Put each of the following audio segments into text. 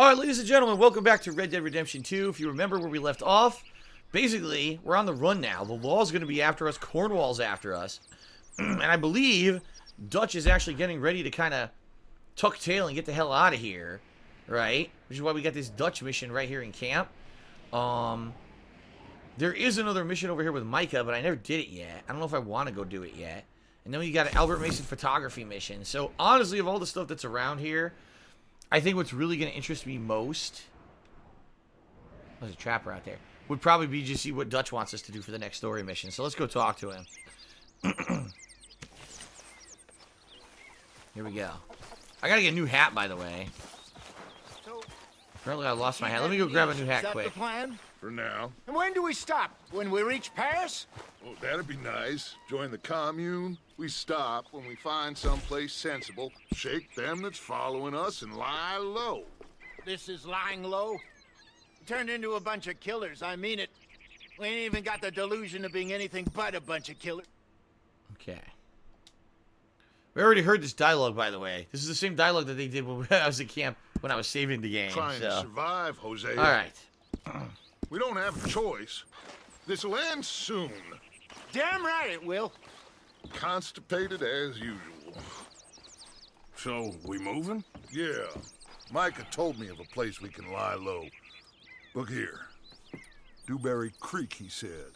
Alright, ladies and gentlemen, welcome back to Red Dead Redemption 2. If you remember where we left off, basically, we're on the run now. The law's going to be after us, Cornwall's after us. And I believe Dutch is actually getting ready to kind of tuck tail and get the hell out of here. Right? Which is why we got this Dutch mission right here in camp. There is another mission over here with Micah, but I never did it yet. I don't know if I want to go do it yet. And then we got an Albert Mason photography mission. So, honestly, of all the stuff that's around here, I think what's really going to interest me most, there's a trapper out there, would probably be just see what Dutch wants us to do for the next story mission. So let's go talk to him. Here we go. I got to get a new hat, by the way. Apparently I lost my hat. Let me go grab a new hat quick. Is that the plan? For now. And when do we stop? When we reach Paris? Oh, that'd be nice. Join the commune. We stop when we find someplace sensible, shake them that's following us, and lie low. This is lying low? Turned into a bunch of killers, I mean it. We ain't even got the delusion of being anything but a bunch of killers. Okay. We already heard this dialogue, by the way. This is the same dialogue that they did when I was at camp, when I was saving the game. Trying to survive, Hosea. Alright. We don't have a choice. This'll end soon. Damn right it will. Constipated as usual. So, we moving? Yeah. Micah told me of a place we can lie low. Look here. Dewberry Creek, he said.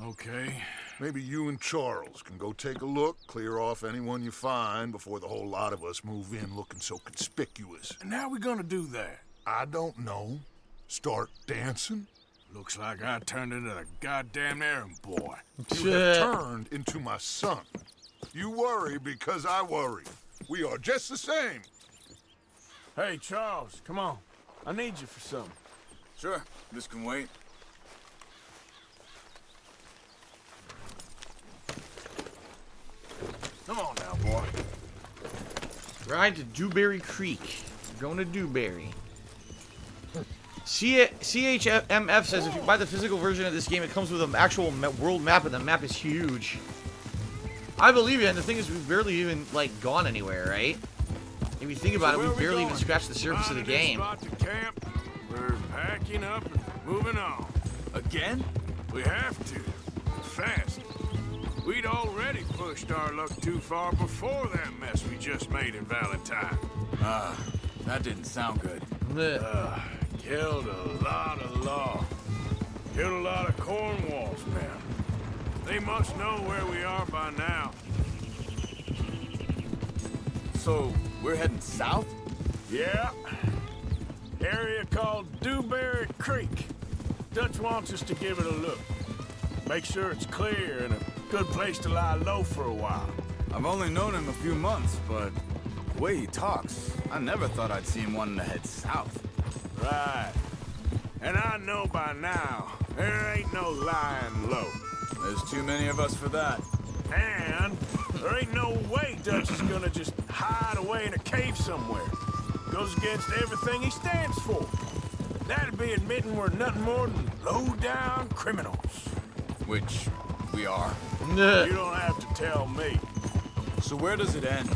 Okay. Maybe you and Charles can go take a look, clear off anyone you find before the whole lot of us move in looking so conspicuous. And how we gonna do that? I don't know. Start dancing? Looks like I turned into the goddamn errand boy. You have turned into my son. You worry because I worry. We are just the same. Hey, Charles, come on. I need you for something. Sure, this can wait. Come on now, boy. Ride to Dewberry Creek. We're going to Dewberry. CHMF says if you buy the physical version of this game, it comes with an actual world map, and the map is huge. I believe you, and the thing is, we've barely even, like, gone anywhere, right? If you think about it, we barely even scratched the surface of the game. Spot to camp. We're packing up and moving on. Again? We have to. Fast. We'd already pushed our luck too far before that mess we just made in Valentine. That didn't sound good. Killed a lot of law. Killed a lot of Cornwall's men. They must know where we are by now. So, we're heading south? Yeah. Area called Dewberry Creek. Dutch wants us to give it a look. Make sure it's clear and a good place to lie low for a while. I've only known him a few months, but the way he talks, I never thought I'd see him wanting to head south. Right. And I know by now, there ain't no lying low. There's too many of us for that. And there ain't no way Dutch is gonna just hide away in a cave somewhere. Goes against everything he stands for. That'd be admitting we're nothing more than low-down criminals. Which we are. You don't have to tell me. So where does it end?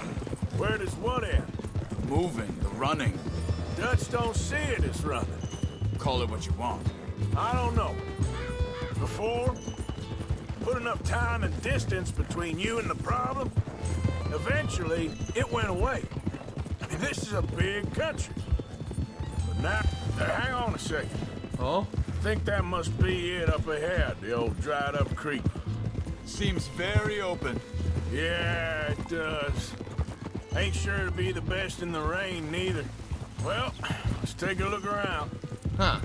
Where does what end? The moving, the running. Dutch don't see it as running. Call it what you want. I don't know. Before, put enough time and distance between you and the problem, eventually it went away. I mean, this is a big country. But now, hang on a second. Oh? I think that must be it up ahead, the old dried up creek. Seems very open. Yeah, it does. Ain't sure to be the best in the rain, neither. Well, let's take a look around. Huh.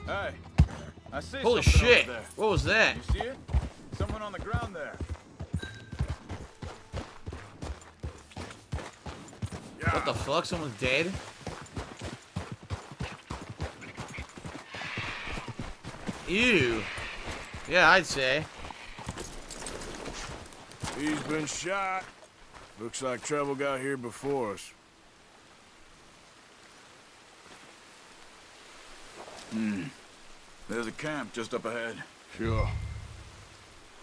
Hey, I see Holy something shit. over there. What was that? You see it? Someone on the ground there. Yeah. What the fuck? Someone's dead? Ew. Yeah, I'd say. He's been shot. Looks like trouble got here before us. There's a camp just up ahead. Sure.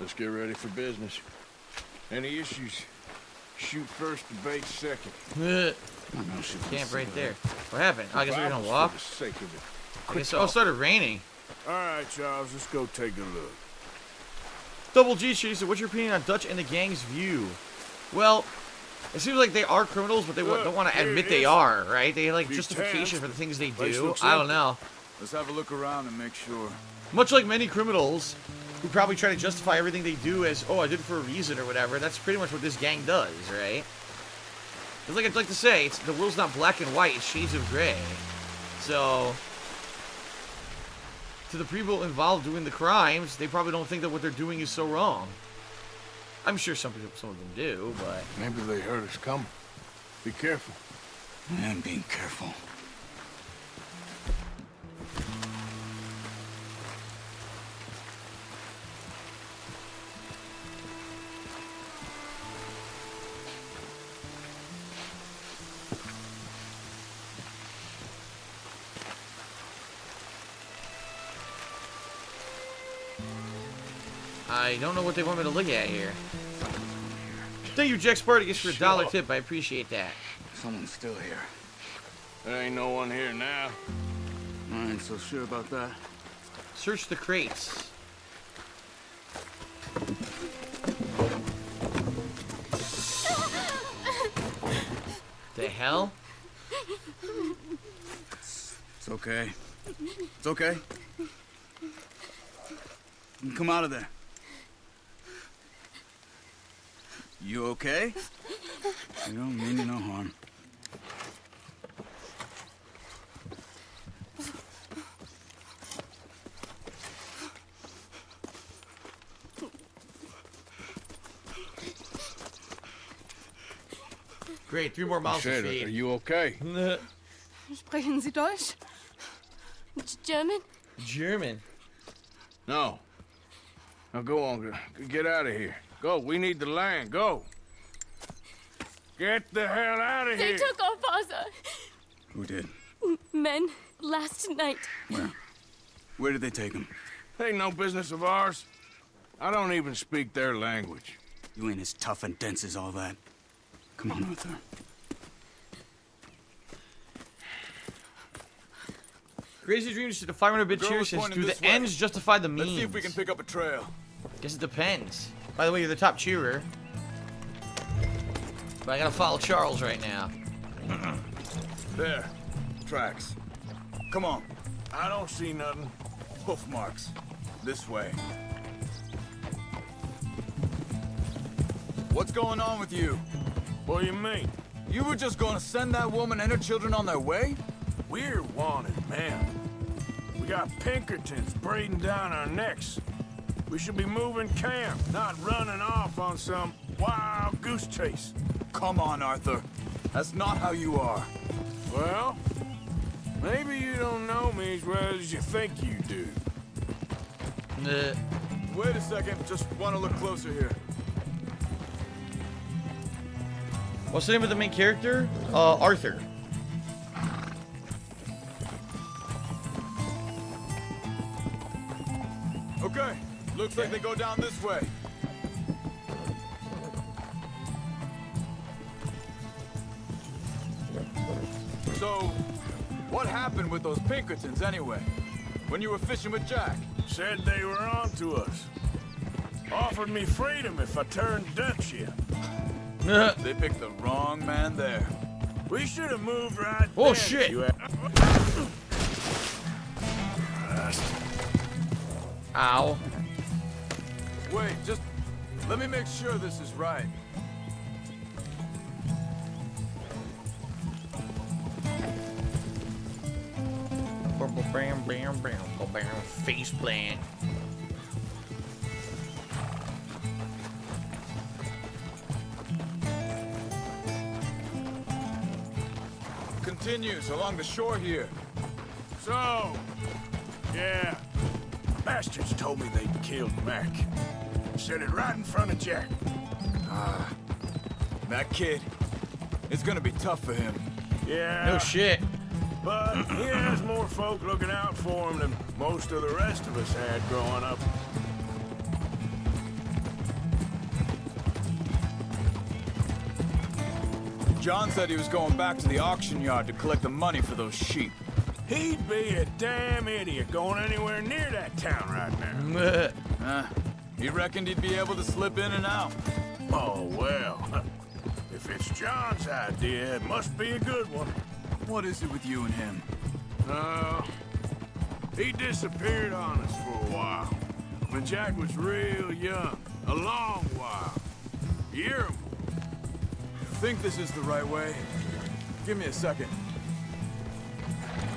Let's get ready for business. Any issues? Shoot first, debate second. Camp right there. What happened? Oh, I guess we're gonna walk. For the sake of it. I guess it started raining. All right, Charles, let's go take a look. Double G Chaser, what's your opinion on Dutch and the gang's view? Well, it seems like they are criminals, but they don't want to admit they are, right? They like justification for the things they do. I don't know. Let's have a look around and make sure. Much like many criminals who probably try to justify everything they do as, oh, I did it for a reason or whatever. That's pretty much what this gang does, right? It's like I'd like to say, the world's not black and white, it's shades of gray. So, to the people involved doing the crimes, they probably don't think that what they're doing is so wrong. I'm sure some of them do, but... Maybe they heard us coming. Be careful. I am being careful. I don't know what they want me to look at here. Thank you, Jack Spartacus, for a $1 tip. I appreciate that. Someone's still here. There ain't no one here now. I ain't so sure about that. Search the crates. The hell? It's okay. It's okay. You can come out of there. You okay? You don't mean you no harm. Great, 3 more miles to Shit, feed. are you okay? Sprechen Sie Deutsch? German? German. No. Now go on, get out of here. Go, we need the land, go. Get the hell out of They here. took our father. Who did? Men, last night. Where? Where did they take him? Ain't no business of ours. I don't even speak their language. You ain't as tough and dense as all that. Come on, Arthur. Crazy Dreams to the 500-bit The girl cheer was says, pointing do this the way. ends justify the means? Let's see if we can pick up a trail. Guess it depends. By the way, you're the top cheerer. But I gotta follow Charles right now. There. Tracks. Come on. I don't see nothing. Hoof marks. This way. What's going on with you? What do you mean? You were just gonna send that woman and her children on their way? We're wanted, man. We got Pinkertons braiding down our necks. We should be moving camp, not running off on some wild goose chase. Come on, Arthur. That's not how you are. Well, maybe you don't know me as well as you think you do. Wait a second. Just want to look closer here. What's the name of the main character? Arthur. Okay. Looks like they go down this way. So, what happened with those Pinkertons anyway? When you were fishing with Jack? Said they were on to us. Offered me freedom if I turned Dutch in. They picked the wrong man there. We should have moved right Oh, then, shit. if you had- Ow. Wait, just let me make sure this is right. Face plant. Continues along the shore here. So, yeah. Bastards told me they'd killed Mac. Said it right in front of Jack. That kid, it's gonna be tough for him. Yeah. No shit. But he has more folk looking out for him than most of the rest of us had growing up. John said he was going back to the auction yard to collect the money for those sheep. He'd be a damn idiot going anywhere near that town right now. He reckoned he'd be able to slip in and out. Oh, well. If it's John's idea, it must be a good one. What is it with you and him? He disappeared on us for a while. When Jack was real young. A long while. You hear him? Think this is the right way? Give me a second.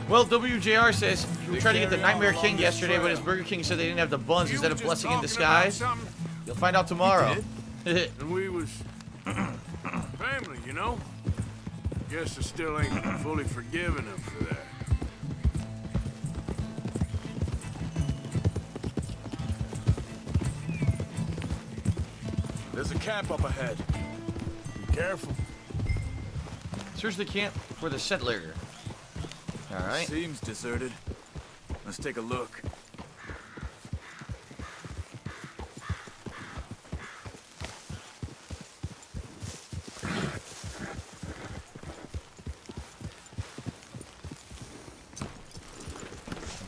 Well, WJR says we tried to get the carry on Nightmare along King this yesterday, but trail. his Burger King said they didn't have the buns You instead of was just blessing in talking about disguise. something, You'll find out tomorrow. and we was family, you know? Guess I still ain't fully forgiven him for that. There's a camp up ahead. Be careful. Search the camp for the settler. All right. Seems deserted. Let's take a look.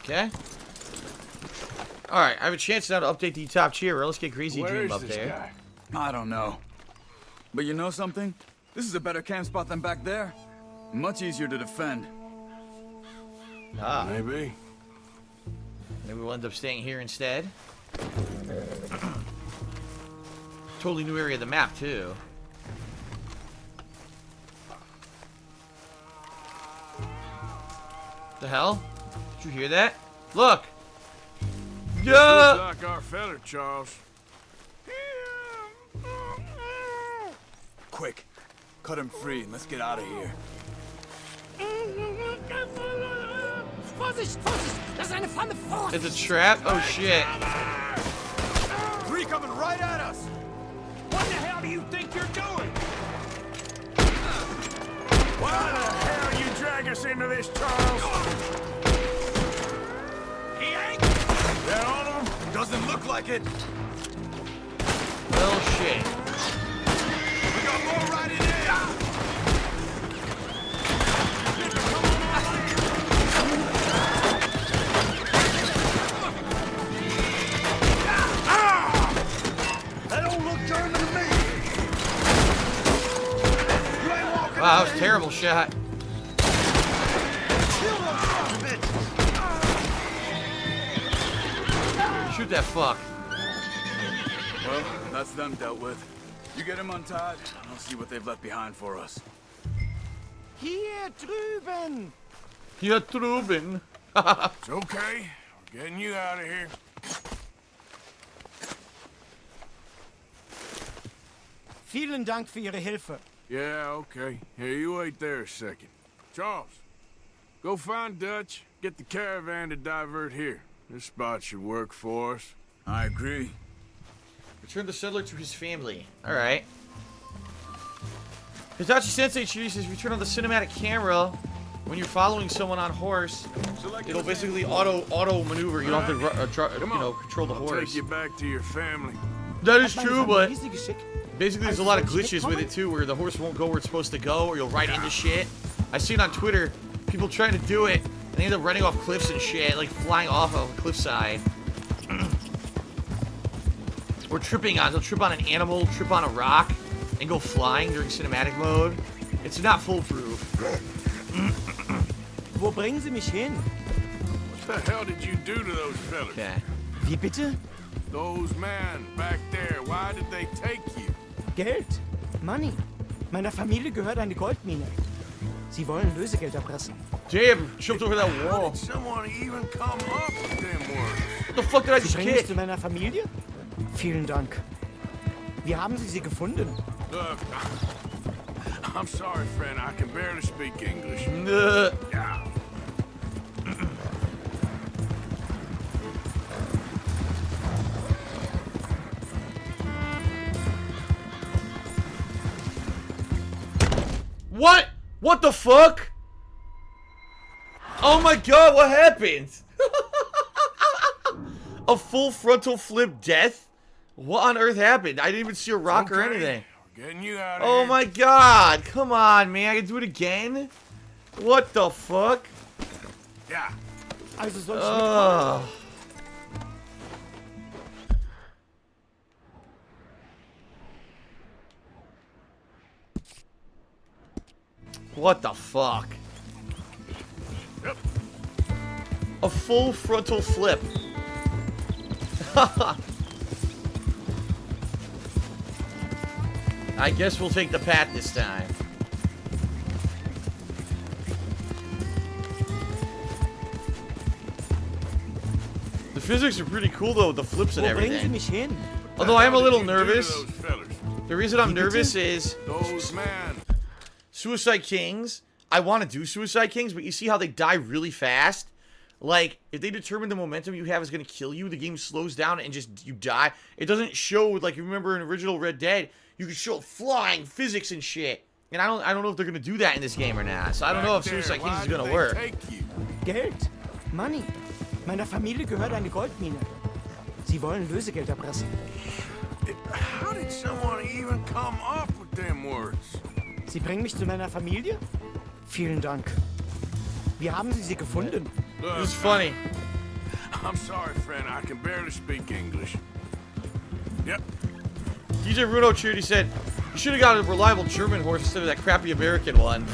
Okay. All right. I have a chance now to update the top cheerer. Let's get Crazy Where Dream is up this there. guy? I don't know. But you know something? This is a better camp spot than back there. Much easier to defend. Ah, Maybe. maybe we'll end up staying here instead. Totally new area of the map too. The hell? Did you hear that? Look! Looks Yeah! like our feller, Charles. Quick, cut him free and let's get out of here. Vorsicht, Vorsicht! Das ist eine Pfanne! Vorsicht! It's a trap? Oh shit. Three coming right at us! What the hell do you think you're doing? Why the hell you drag us into this, Charles? He ain't! That on him? Doesn't look like it. Well shit. We got more riding in. That don't look German to me. You ain't walking Wow, that was a terrible shot. Shoot that fuck. Well, that's them dealt with. You get him untied, and I'll see what they've left behind for us. Hier drüben! Hier drüben. It's okay. We're getting you out of here. Vielen Dank für Ihre Hilfe. Yeah, okay. Here, you wait there a second. Charles, go find Dutch. Get the caravan to divert here. This spot should work for us. I agree. Return the settler to his family. Alright. Hitachi Sensei says return on the cinematic camera when you're following someone on horse. It'll basically auto maneuver. You don't have to Come on. control the I'll horse. take you back to your family. That is true, but Riesige Schick. basically there's a lot of glitches with it too, where the horse won't go where it's supposed to go, or you'll ride into shit. I seen on Twitter people trying to do it, and they end up running off cliffs and shit, like flying off of a cliffside. Or tripping on. They'll trip on an animal, trip on a rock, and go flying during cinematic mode. It's not foolproof. Wo bringen Sie mich hin? What the hell did you do to those fellas? Okay. Wie bitte? Those men back there, why did they take you? Geld. Money. Meiner Familie gehört eine Goldmine. Sie wollen Lösegeld erpressen. Damn, jumped over that How wall. did someone even come up with them words? What the fuck did I Sie just bringen mich kick? zu meiner Familie? Vielen Dank. Wie haben Sie sie gefunden? Look, I'm sorry, friend. I can barely speak English. Nah. Yeah. What? What the fuck? Oh my god, what happened? A full frontal flip death? What on earth happened? I didn't even see a rock or Okay, anything. we're Getting you out of Oh here. my god! Come on, man. I can do it again? What the fuck? Yeah. Also soll ich mitkommen? Ugh. What the fuck? Yep. A full frontal flip. I guess we'll take the pat this time. The physics are pretty cool though with the flips and Wo bringen Sie everything. mich hin? Although I am a What did little you do to nervous. those fellers? The reason I'm nervous is Those man. Suicide Kings. I want to do Suicide Kings, but you see how they die really fast? Like, if they determine the momentum you have is going to kill you, the game slows down and just, you die. It doesn't show, like, you remember in original Red Dead, you could show flying physics and shit. And I don't know if they're going to do that in this game or not. So I don't know if Suicide Kings is going to work. Geld. Money. Meiner Familie gehört eine Goldmine. Sie wollen Lösegeld erpressen. How did someone even come up with them words? Sie bringen mich zu meiner Familie? Vielen Dank. Wie haben Sie sie gefunden? This is funny. I'm sorry, friend. I can barely speak English. Yep. DJ Runo Charity said, you should have got a reliable German horse instead of that crappy American one.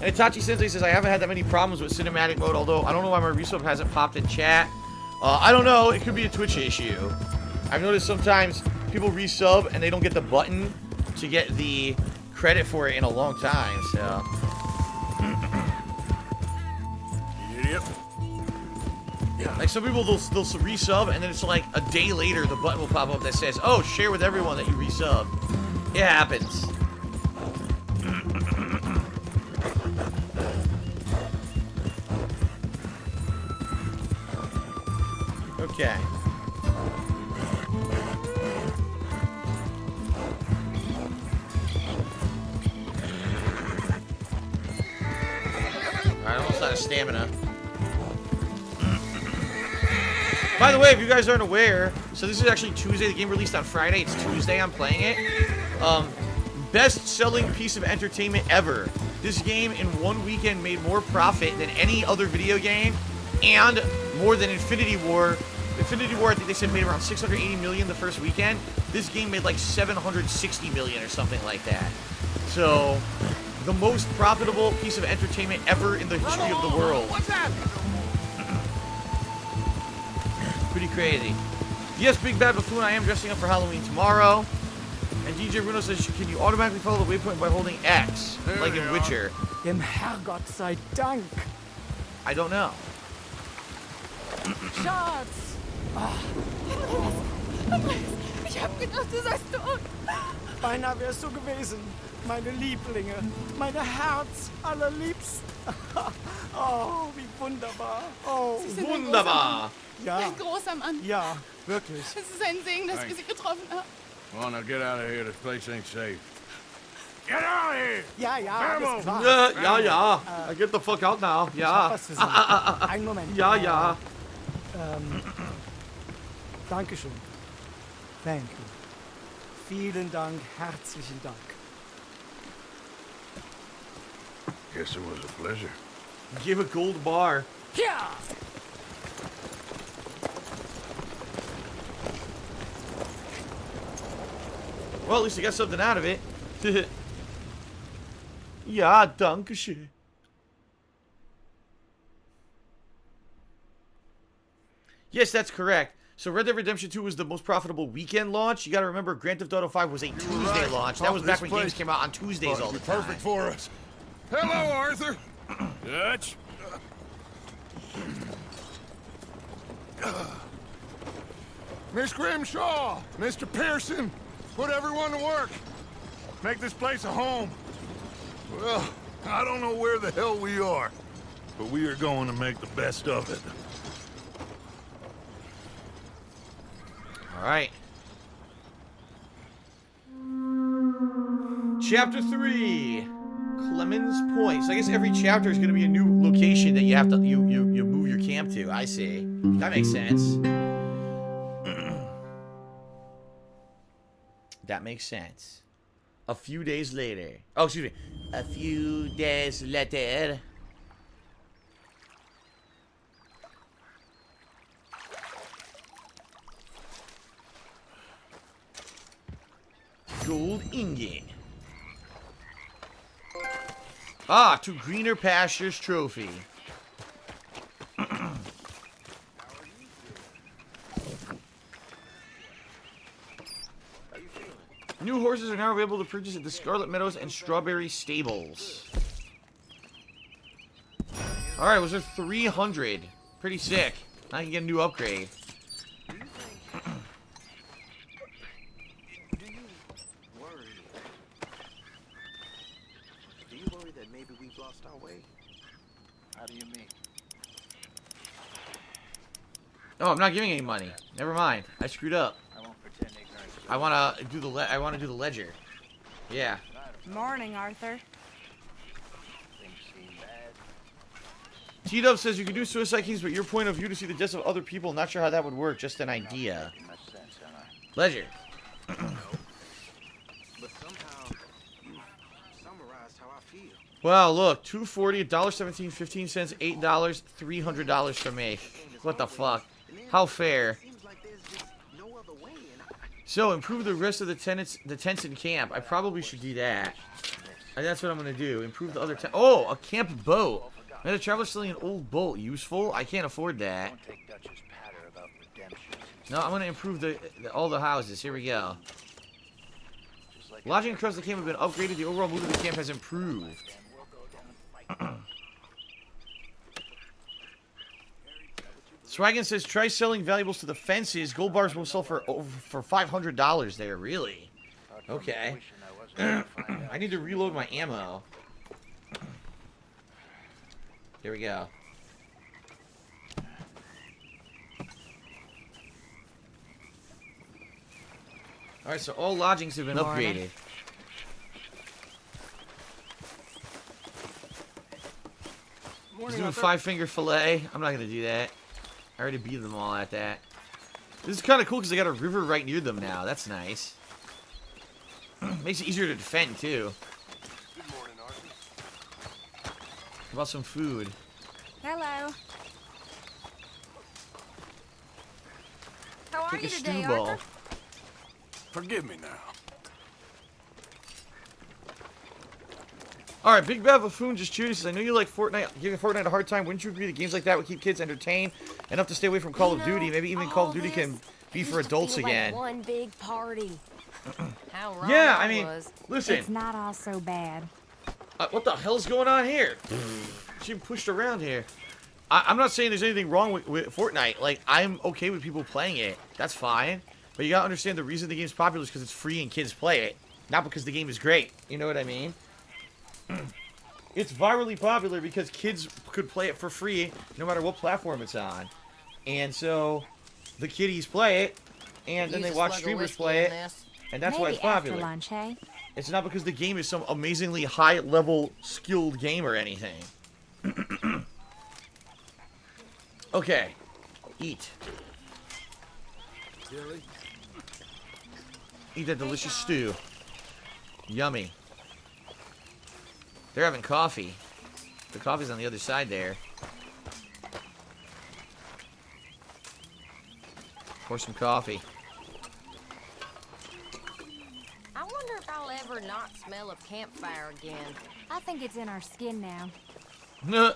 And Itachi Sensei says, I haven't had that many problems with cinematic mode, although I don't know why my resub hasn't popped in chat. I don't know. It could be a Twitch issue. I've noticed sometimes people resub and they don't get the button to get the credit for it in a long time, so. Idiot. Like some people, they'll resub and then it's like a day later the button will pop up that says, oh, share with everyone that you resub. It happens. Okay. Alright, almost out of stamina. By the way, if you guys aren't aware, so this is actually Tuesday. The game released on Friday. It's Tuesday. I'm playing it. Best-selling piece of entertainment ever. This game in one weekend made more profit than any other video game, and more than Infinity War. Infinity War, I think they said, made around 680 million the first weekend. This game made like 760 million or something like that. So, the most profitable piece of entertainment ever in the history of the world. What's happening? Pretty crazy. Yes, Big Bad Buffoon, I am dressing up for Halloween tomorrow. And DJ Bruno says, can you automatically follow the waypoint by holding X, There like they in are. Witcher? Dem Herrgott sei Dank. I don't know. Schatz! Ich hab gedacht, du seist tot. Beinahe wärst du gewesen. Meine Lieblinge. Meine Herz allerliebsten. Oh, wie wunderbar. Oh, Sie sind Wunderbar. ja. Ein großer Mann. Ja, wirklich. Es ist ein Segen, dass wir sie getroffen haben. Well, now get out of here. This place ain't safe. Get out of here! Ja, ja, alles klar. Ja. I get the fuck out now. Ich hab Ja. was für Sie. Einen Moment. Ja. Dankeschön. Thank you. Vielen Dank, herzlichen Dank. Guess it was a pleasure. Give a gold bar. Ja! Well, at least I got something out of it. Ja, danke schön. Yes, that's correct. So Red Dead Redemption 2 was the most profitable weekend launch. You gotta remember, Grand Theft Auto 5 was a Tuesday right. launch. That Top was of back this when place. games came out on Tuesdays all the time. Perfect for us. Hello, Arthur. Dutch? Miss Grimshaw, Mr. Pearson, put everyone to work. Make this place a home. Well, I don't know where the hell we are, but we are going to make the best of it. All right. Chapter 3. Clemens Point. So I guess every chapter is going to be a new location that you have to you move your camp to. I see. That makes sense. That makes sense. A few days later. Oh, excuse me. A few days later. Gold ingot. Ah, to greener pastures trophy. New horses are now available to purchase at the Scarlet Meadows and Strawberry Stables. Alright, was there 300? Pretty sick. Now I can get a new upgrade. Do you worry that maybe we've lost our way? How do you mean? Oh, I'm not giving any money. Never mind. I screwed up. I won't pretend ignorance. I wanna do the ledger. Yeah. Morning, Arthur. Things seem bad. T-Dub says you can do Suicide Kings, but your point of view to see the deaths of other people. Not sure how that would work. Just an idea. Making much sense, am I? Ledger. But somehow you summarized how I feel. Wow, look, $2.40, $1.17, 15 cents, $8, $300 for me. What the fuck? How fair? Seems like there's just no other way, and So, improve the rest of the tents in camp. I probably should do that. And that's what I'm gonna do. Improve the other tent. Oh, a camp boat. Man, the traveler's selling an old boat. Useful? I can't afford that. don't take Dutch's patter about redemption. No, I'm gonna improve all the houses. Here we go. Just like Lodging across the camp have been upgraded. The overall mood of the camp has improved. Swaggin says, try selling valuables to the fences. Gold bars will sell for $500 there. Really? Okay. I need to reload my ammo. Here we go. Alright, so all lodgings have been upgraded. Let's do a 5-finger fillet. I'm not gonna do that. I already beat them all at that. This is kind of cool because they got a river right near them now. That's nice. Makes it easier to defend, too. Good morning, Arthur. How about some food? Hello. How are Take you a today, stew ball. Arthur? Forgive me now. Alright, Big Bad Buffoon just cheered. He says, I know you like Fortnite, giving Fortnite a hard time. Wouldn't you agree that games like that would keep kids entertained enough to stay away from Call of Duty? Maybe even Call of Duty can be for adults again. Like one big party. How wrong Yeah, I I mean, was. listen. It's not all so bad. What the hell's going on here? She pushed around here. I'm not saying there's anything wrong with Fortnite. Like, I'm okay with people playing it. That's fine. But you gotta understand the reason the game's popular is because it's free and kids play it. Not because the game is great. You know what I mean? It's virally popular because kids could play it for free no matter what platform it's on. And so, the kiddies play it, and then Use they a watch slug of streamers whiskey play in it, this. and that's why it's Maybe after popular. lunch, hey? It's not because the game is some amazingly high-level, skilled game or anything. Okay. Eat. Billy? Eat that delicious stew. Yummy. They're having coffee. The coffee's on the other side there. Pour some coffee. I wonder if I'll ever not smell of campfire again. I think it's in our skin now. Nuh.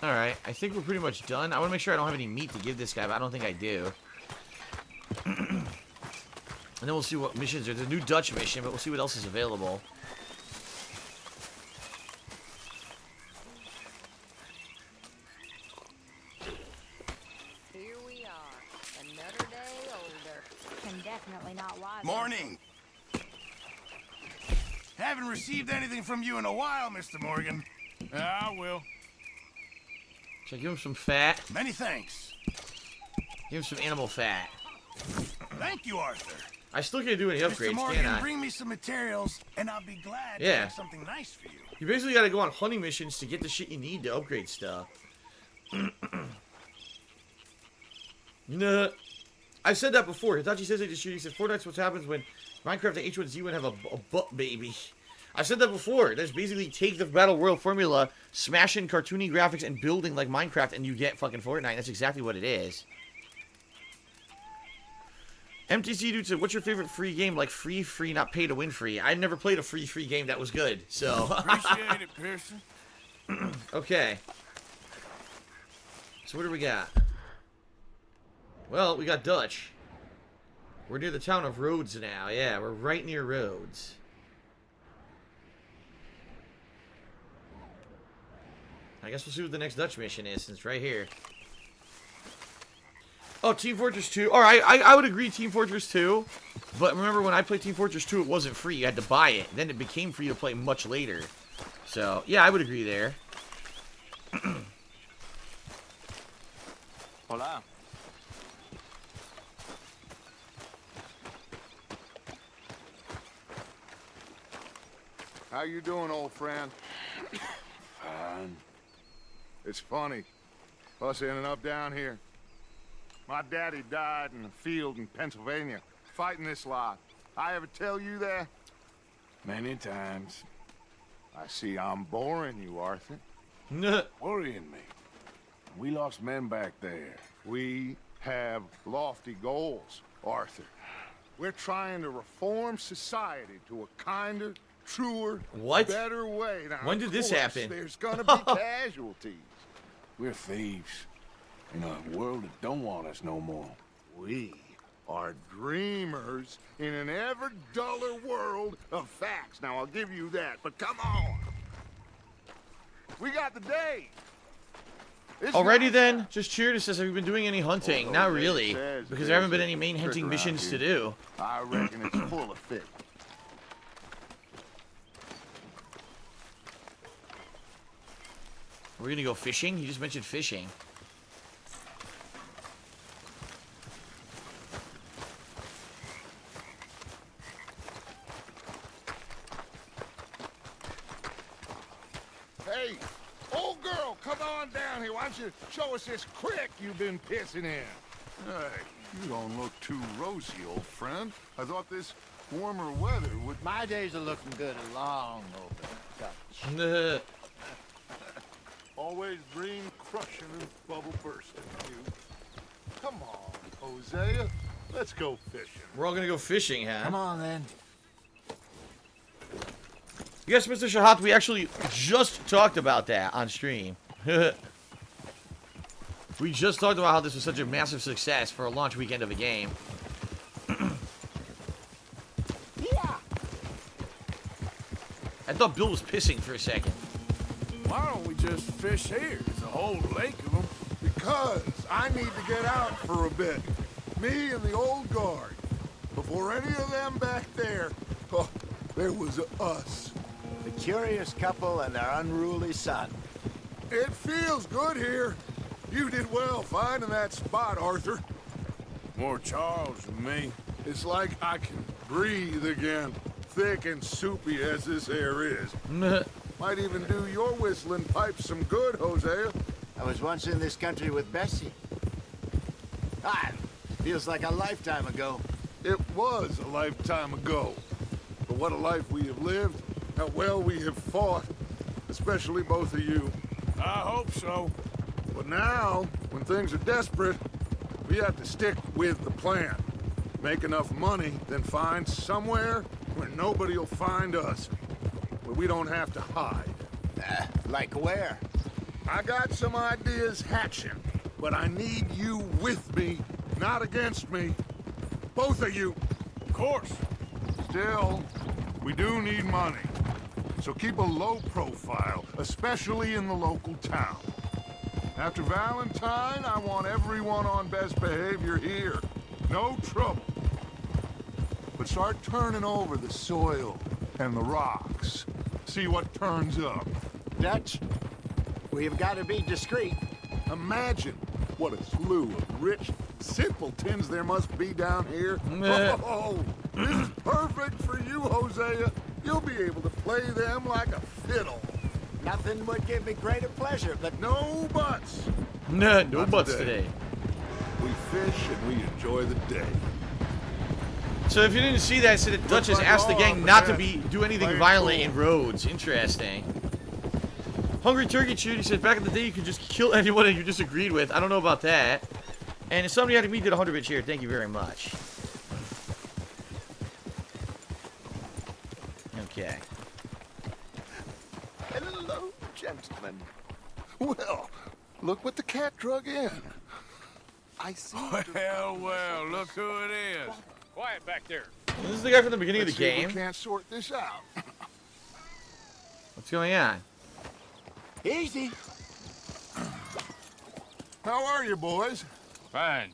Alright, I think we're pretty much done. I want to make sure I don't have any meat to give this guy, but I don't think I do. And then we'll see what missions are. There's a new Dutch mission, but we'll see what else is available. Here we are, another day older. Can definitely not wiser. Morning. Haven't received anything from you in a while, Mr. Morgan. I will. Should I give him some fat? Many thanks. Give him some animal fat. Thank you, Arthur. I still can't do any Mr. upgrades, Morgan, can I? bring me some materials, and I'll be glad Yeah. to make something nice for you. You basically gotta go on hunting missions to get the shit you need to upgrade stuff. Nah. I've said that before. Hitachi says he said Fortnite's what happens when Minecraft and H1Z1 have a butt baby. I've said that before. There's basically take the Battle Royale formula, smash in cartoony graphics and building like Minecraft, and you get fucking Fortnite. That's exactly what it is. MTC dude said, what's your favorite free game? Like free, not pay to win free. I never played a free game that was good, so. Appreciate it, Pearson. Okay. So what do we got? Well, we got Dutch. We're near the town of Rhodes now. Yeah, we're right near Rhodes. I guess we'll see what the next Dutch mission is, since it's right here. Oh, Team Fortress 2. Alright, I would agree Team Fortress 2. But remember, when I played Team Fortress 2, it wasn't free. You had to buy it. Then it became free to play much later. So, yeah, I would agree there. Hola. How you doing, old friend? Fine. It's funny. Us ending up down here. My daddy died in a field in Pennsylvania, fighting this lot. I ever tell you that? Many times. I see I'm boring you, Arthur. Worrying me. We lost men back there. We have lofty goals, Arthur. We're trying to reform society to a kinder, truer, What? better way. Now, When did of this course, happen? There's gonna be casualties. We're thieves. In a world that don't want us no more. We are dreamers in an ever duller world of facts. Now, I'll give you that, but come on. We got the day. Alrighty then, just cheered. It says, have you been doing any hunting? Not really, says because there haven't been there's any main a hunting trick missions to around do. I reckon it's full of fish. We're gonna go fishing? You just mentioned fishing. Hey, old girl, come on down here. Why don't you show us this creek you've been pissing in? Hey, you don't look too rosy, old friend. I thought this warmer weather would... My days are looking good along over the top. Always dream crushing and bubble bursting, you. Come on, Hosea. Let's go fishing. We're all gonna go fishing, huh? Come on, then. Yes, Mr. Shahat, we actually just talked about that on stream. We just talked about how this was such a massive success for a launch weekend of a game. Yeah. I thought Bill was pissing for a second. Why don't we just fish here? There's a whole lake of them. Because I need to get out for a bit. Me and the old guard. Before any of them back there, oh, there was us. The curious couple and their unruly son. It feels good here. You did well finding that spot, Arthur. More Charles than me. It's like I can breathe again. Thick and soupy as this air is. Might even do your whistling pipes some good, Hosea. I was once in this country with Bessie. Ah, feels like a lifetime ago. It was a lifetime ago. But what a life we have lived. How well we have fought. Especially both of you. I hope so. But now, when things are desperate, we have to stick with the plan. Make enough money, then find somewhere where nobody will find us. Where we don't have to hide. Like where? I got some ideas hatching, but I need you with me, not against me. Both of you. Of course. Still, we do need money. So keep a low profile, especially in the local town. After Valentine, I want everyone on best behavior here. No trouble. But start turning over the soil and the rocks. See what turns up. Dutch, we've got to be discreet. Imagine what a slew of rich simpletons there must be down here. Oh, this is perfect for you, Hosea. You'll be able to play them like a fiddle. Nothing would give me greater pleasure, but No buts. No, no Not butts today. today. We fish and we enjoy the day. So if you didn't see that, it said that Dutch has like asked the all gang of not to that. do anything Playing violent cool. in Rhodes. Interesting. Hungry Turkey Chewed, he said, back in the day you could just kill anyone that you disagreed with. I don't know about that. And somebody out of me did 100 bits here. Thank you very much. Okay. Hello, gentlemen. Well, look what the cat drug in. I see. Well, look who it is. Quiet back there. This is the guy from the beginning Let's of the see if game. we can't sort this out. What's going on? Easy. How are you, boys? Fine.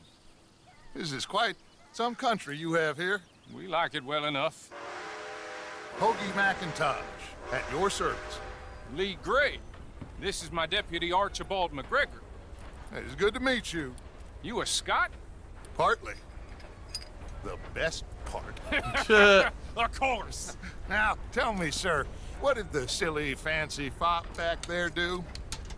This is quite some country you have here. We like it well enough. Hoagie McIntosh, at your service. Lee Gray. This is my deputy Archibald McGregor. It's good to meet you. You a Scot? Partly. The best part. Of course. Now, tell me, sir, what did the silly, fancy fop back there do?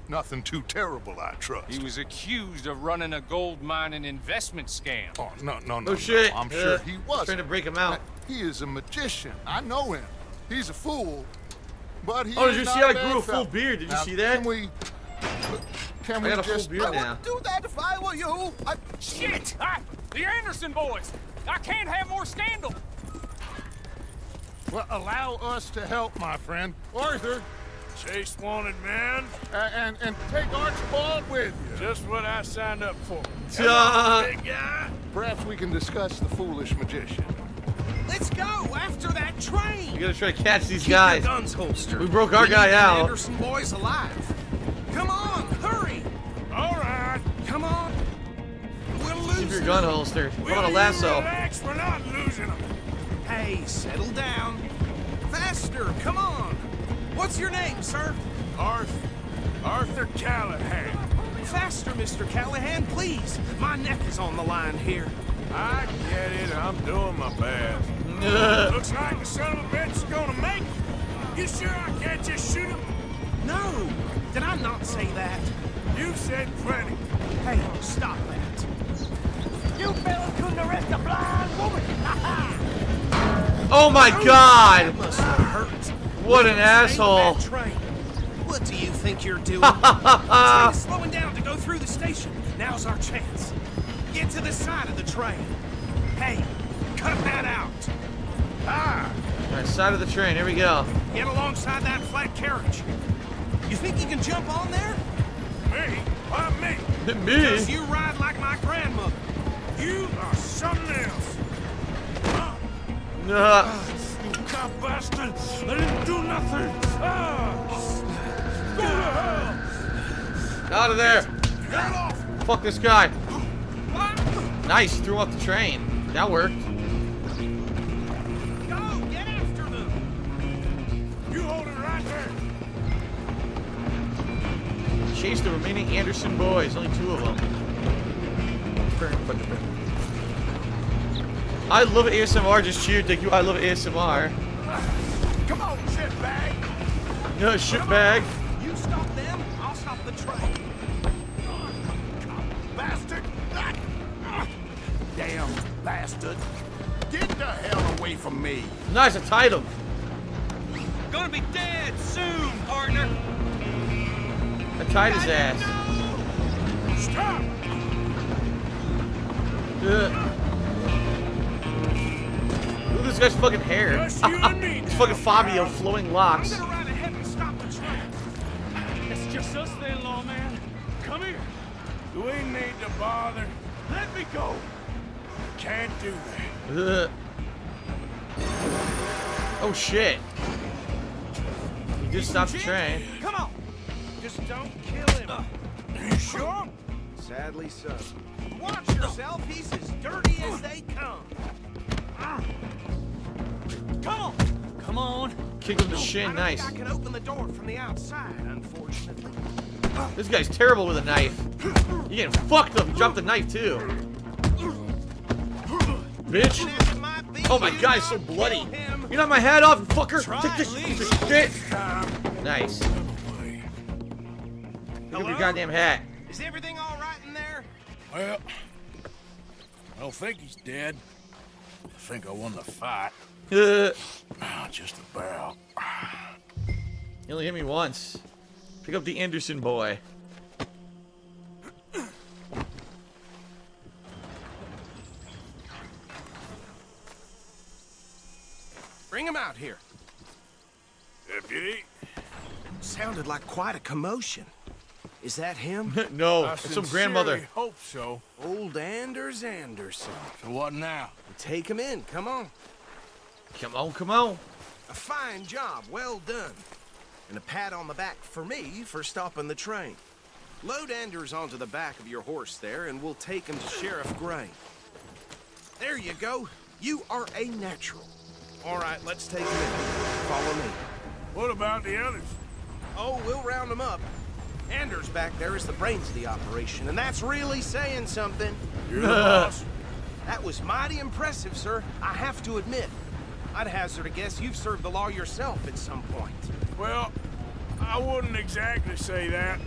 Nothing too terrible, I trust. He was accused of running a gold mining investment scam. Oh, no. Oh shit. I'm sure he wasn't. Trying to break him out. He is a magician. I know him. He's a fool. But he Oh, did is you not see I bad grew a full fellow. beard? Did you Now, see that? Can I we got a full just... beard now. Do that if I were you. Shit! The Anderson boys! I can't have more scandal! Well, allow us to help, my friend. Arthur, Chase wanted man. and take Archibald with you. Just what I signed up for. Big guy. Perhaps we can discuss the foolish magician. Let's go after that train. You gotta try to catch these Keep guys. your guns holstered. We broke our We guy need them out. Anderson boys alive. Come on, hurry. All right. Come on. We'll lose Keep your them. gun holstered. What about a You lasso? relax, we're not losing them. Hey, settle down. Faster, come on. What's your name, sir? Arthur Callahan. Faster, Mr. Callahan, please. My neck is on the line here. I get it. I'm doing my best. Looks like the son of a bitch is gonna make it. You sure I can't just shoot him? No, did I not say that? You've said plenty. Hey, stop that. You fellas couldn't arrest a blind woman. Oh my god! That must have hurt. What an Stay asshole. with that train. What do you think you're doing? The train is slowing down to go through the station. Now's our chance. Get to the side of the train. Hey, cut that out. Alright, side of the train, here we go. Get alongside that flat carriage. You think you can jump on there? Me? Why me? Because Me? you ride like my grandmother. You are something else. Uh, You cop bastard! I didn't do nothing! Go to hell! out of there. Get off! Fuck this guy. Nice, threw off the train. That worked. Go, get after them. You hold it right there! Chase the remaining Anderson boys. Only 2 of them. I love ASMR. Just cheered. Thank you. I love ASMR. Come on, shitbag! No shitbag. You stop them, I'll stop the train. Bastard! Damn bastard. Get the hell away from me. Nice. I tied him. Gonna be dead soon, partner. I tied his ass. Stop! Look at this guy's fucking hair. Just you and me It's now, fucking Fabio, pal. flowing locks. I'm gonna ride ahead and stop the train. It's just us then, lawman. Come here. Do we need to bother? Let me go. Can't do that. Oh shit. He just stopped the train. Come on. Just don't kill him. You sure? Sadly so. Watch yourself. He's as dirty as they come. Come on. Come on. Kick him in the I shin. don't Nice. think I can open the door from the outside, unfortunately. This guy's terrible with a knife. You getting fucked up. He dropped the knife too. Bitch. Oh my god, he's so bloody. You knocked my hat off, fucker. Take this piece of shit. Nice. Pick up your goddamn hat. Is everything all Well, I don't think he's dead. I think I won the fight. Just about. He only hit me once. Pick up the Anderson boy. Bring him out here. Deputy? Sounded like quite a commotion. Is that him? No, I it's some grandmother. sincerely hope so. Old Anders Anderson. So what now? Take him in, come on. Come on, come on. A fine job, well done. And a pat on the back for me for stopping the train. Load Anders onto the back of your horse there, and we'll take him to Sheriff Gray. There you go. You are a natural. All right, let's take him in. Follow me. What about the others? Oh, we'll round them up. Anders back there is the brains of the operation, and that's really saying something. You're the boss. That was mighty impressive, sir. I have to admit. I'd hazard a guess you've served the law yourself at some point. Well, I wouldn't exactly say that.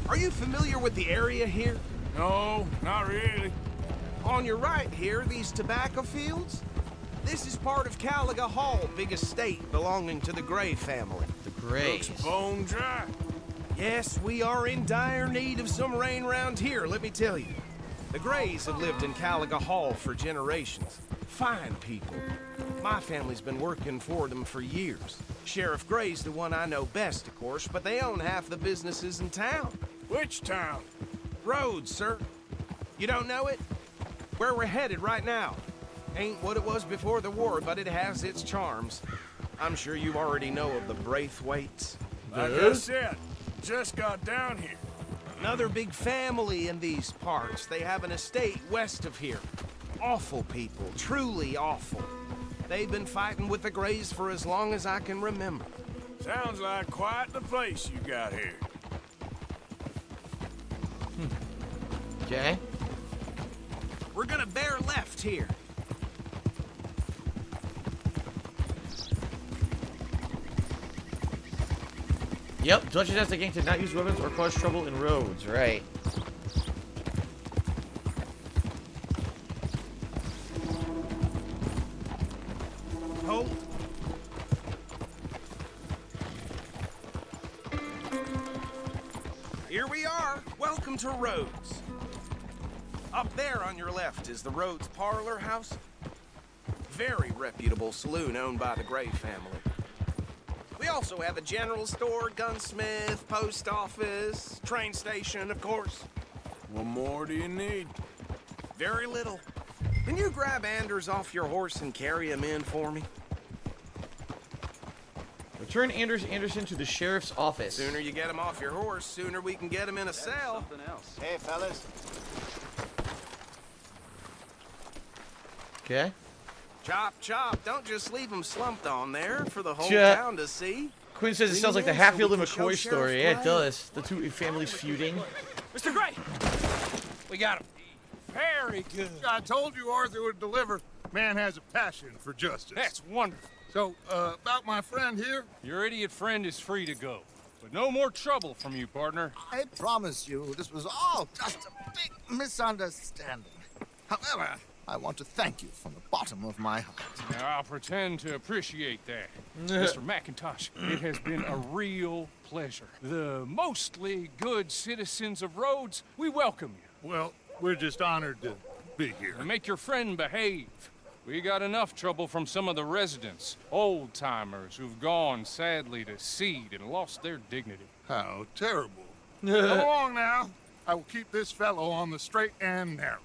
Are you familiar with the area here? No, not really. On your right here, these tobacco fields? This is part of Caliga Hall, big estate belonging to the Gray family. The Grays. Looks bone dry. Yes, we are in dire need of some rain round here, let me tell you. The Grays have lived in Caliga Hall for generations. Fine people. My family's been working for them for years. Sheriff Gray's the one I know best, of course, but they own half the businesses in town. Which town? Rhodes, sir. You don't know it? Where we're headed right now. Ain't what it was before the war, but it has its charms. I'm sure you already know of the Braithwaites. Like I said, just got down here. Another big family in these parts. They have an estate west of here. Awful people, truly awful. They've been fighting with the Grays for as long as I can remember. Sounds like quite the place you got here. Okay. We're gonna bear left here. Yep, Dutchess has the gang to not use weapons or cause trouble in Rhodes, right. Hold. Here we are. Welcome to Rhodes. Up there on your left is the Rhodes Parlor House. Very reputable saloon owned by the Gray family. We also have a general store, gunsmith, post office, train station, of course. What more do you need? Very little. Can you grab Anders off your horse and carry him in for me? Return Anders Anderson to the sheriff's office. Sooner you get him off your horse, sooner we can get him in a cell. Hey, fellas. Okay. Chop, chop. Don't just leave him slumped on there for the whole Chop. town to see. Quinn says it sounds like the Hatfield and McCoy story. Yeah, it does. The two families feuding. Mr. Gray! We got him. Very good. I told you Arthur would deliver. Man has a passion for justice. That's wonderful. So, about my friend here? Your idiot friend is free to go. But no more trouble from you, partner. I promise you, this was all just a big misunderstanding. However, I want to thank you from the bottom of my heart. Now, I'll pretend to appreciate that. Mr. McIntosh, it has been a real pleasure. The mostly good citizens of Rhodes, we welcome you. Well, we're just honored to be here. And make your friend behave. We got enough trouble from some of the residents, old-timers who've gone, sadly, to seed and lost their dignity. How terrible. Come along now. I will keep this fellow on the straight and narrow.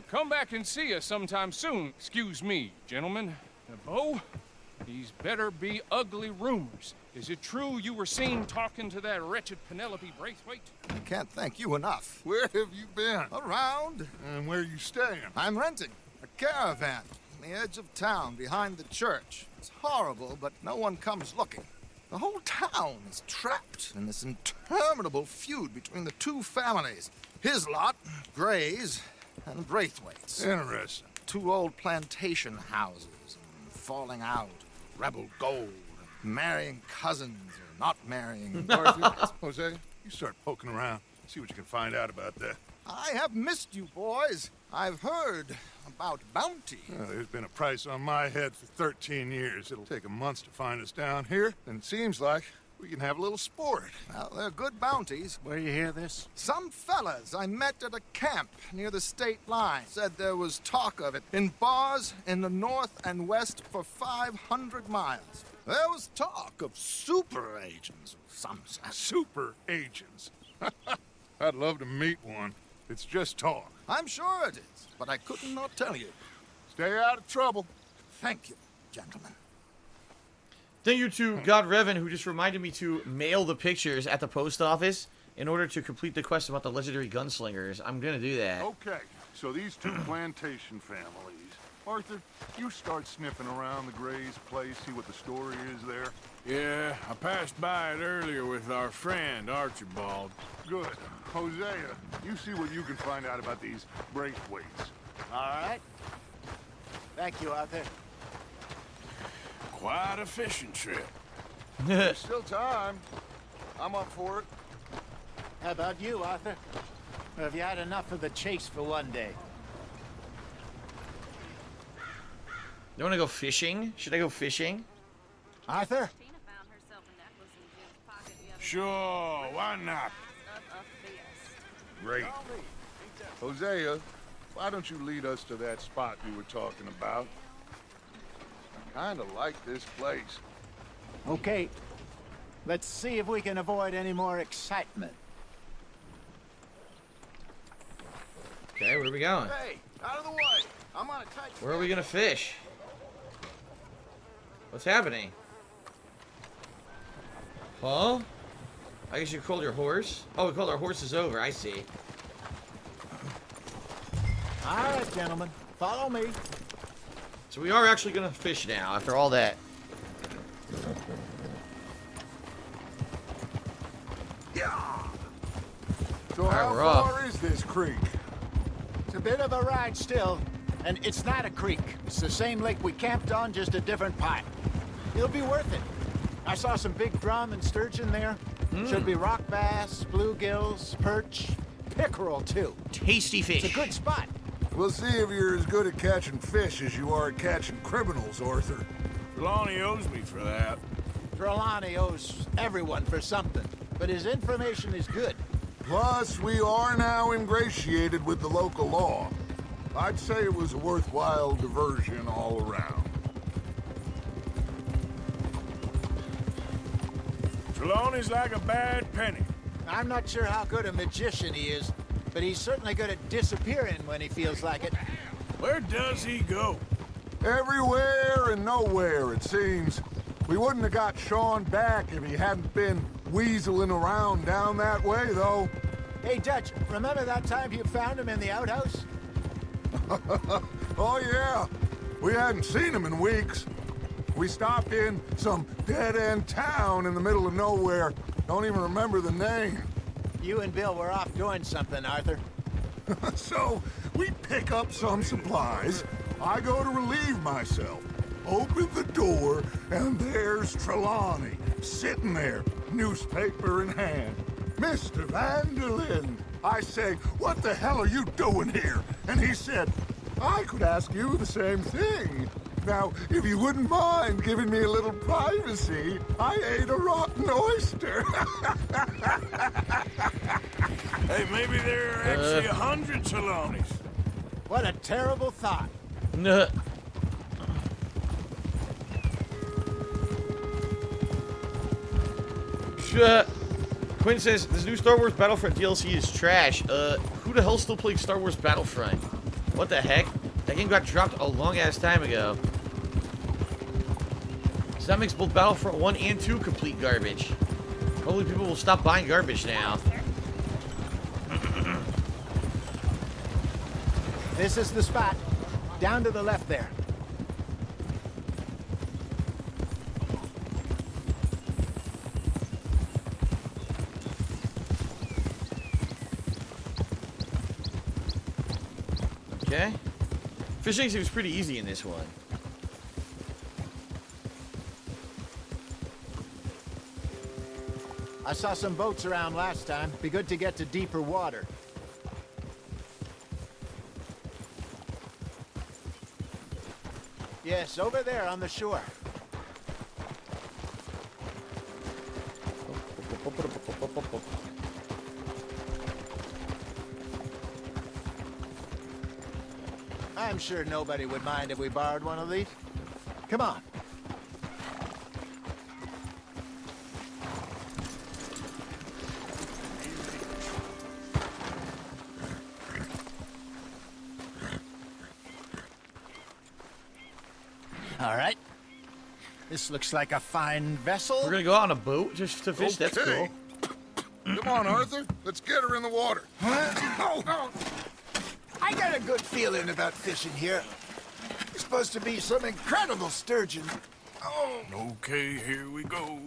Come back and see us sometime soon. Excuse me, gentlemen. Bo, these better be ugly rumors. Is it true you were seen talking to that wretched Penelope Braithwaite? I can't thank you enough. Where have you been? Around. And where are you staying? I'm renting a caravan on the edge of town behind the church. It's horrible, but no one comes looking. The whole town is trapped in this interminable feud between the two families. His lot, Gray's, and Braithwaite's. Interesting. Two old plantation houses, and falling out, rebel gold, marrying cousins or not marrying. Hosea, you start poking around. See what you can find out about that. I have missed you, boys. I've heard about bounty. Well, there's been a price on my head for 13 years. It'll take 'em months to find us down here, and it seems like we can have a little sport. Well, they're good bounties. Where you hear this? Some fellas I met at a camp near the state line said there was talk of it in bars in the north and west for 500 miles. There was talk of super agents of some sort. Super agents. I'd love to meet one. It's just talk. I'm sure it is, but I couldn't not tell you. Stay out of trouble. Thank you, gentlemen. Thank you to God Revan, who just reminded me to mail the pictures at the post office in order to complete the quest about the legendary gunslingers. I'm gonna do that. Okay, so these two plantation families. Arthur, you start sniffing around the Gray's place, see what the story is there. Yeah, I passed by it earlier with our friend, Archibald. Good. Hosea, you see what you can find out about these Braithwaites. All right. Thank you, Arthur. Quite a fishing trip. There's still time. I'm up for it. How about you, Arthur? Or have you had enough of the chase for one day? You wanna go fishing? Should I go fishing? Arthur? Sure, why not? Great. Hosea, why don't you lead us to that spot you were talking about? I kinda like this place. Okay. Let's see if we can avoid any more excitement. Okay, where are we going? Hey, out of the way. I'm on a tight... Where are we gonna fish? What's happening? Huh? I guess you called your horse? Oh, we called our horses over, I see. All right, gentlemen. Follow me. So we are actually gonna fish now, after all that. So All right, how we're far off. is this creek? It's a bit of a ride still, and it's not a creek. It's the same lake we camped on, just a different part. It'll be worth it. I saw some big drum and sturgeon there. Should be rock bass, bluegills, perch, pickerel too. Tasty fish. It's a good spot. We'll see if you're as good at catching fish as you are at catching criminals, Arthur. Trelawney owes me for that. Trelawney owes everyone for something, but his information is good. Plus, we are now ingratiated with the local law. I'd say it was a worthwhile diversion all around. Trelawney's like a bad penny. I'm not sure how good a magician he is, but he's certainly good at disappearing when he feels like it. Where does he go? Everywhere and nowhere, it seems. We wouldn't have got Sean back if he hadn't been weaseling around down that way, though. Hey, Dutch, remember that time you found him in the outhouse? Oh, yeah. We hadn't seen him in weeks. We stopped in some dead-end town in the middle of nowhere. Don't even remember the name. You and Bill were off doing something, Arthur. So, we pick up some supplies. I go to relieve myself. Open the door, and there's Trelawney, sitting there, newspaper in hand. Mr. Vanderlyn. I say, what the hell are you doing here? And he said, I could ask you the same thing. Now, if you wouldn't mind giving me a little privacy, I ate a rotten oyster. Hey, maybe there are actually 100 Trelawneys. What a terrible thought. Nuh. Quinn says, this new Star Wars Battlefront DLC is trash. Who the hell still plays Star Wars Battlefront? What the heck? That game got dropped a long-ass time ago. So that makes both Battlefront 1 and 2 complete garbage. Hopefully people will stop buying garbage now. This is the spot. Down to the left there. Okay. Fishing seems pretty easy in this one. I saw some boats around last time. Be good to get to deeper water. Yes, over there on the shore. I'm sure nobody would mind if we borrowed one of these. Come on. All right. This looks like a fine vessel. We're gonna go out on a boat just to fish. That's cool. Okay. Come on, Arthur. Let's get her in the water. I got a good feeling about fishing here. It's supposed to be some incredible sturgeon. Oh. Okay, here we go.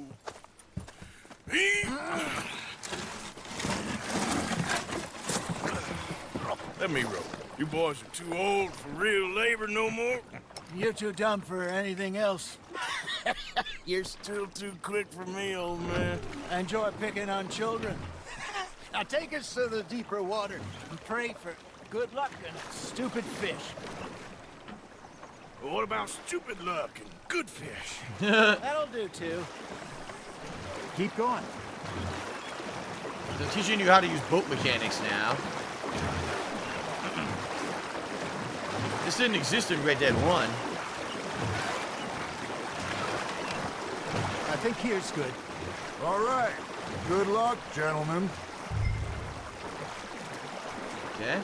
Let me row. You boys are too old for real labor no more. You're too dumb for anything else. You're still too quick for me, old man. I enjoy picking on children. Now take us to the deeper water and pray for good luck and stupid fish. Well, what about stupid luck and good fish? That'll do too. Keep going. They're teaching you how to use boat mechanics now. This didn't exist in Red Dead 1. I think here's good. All right. Good luck, gentlemen. Okay.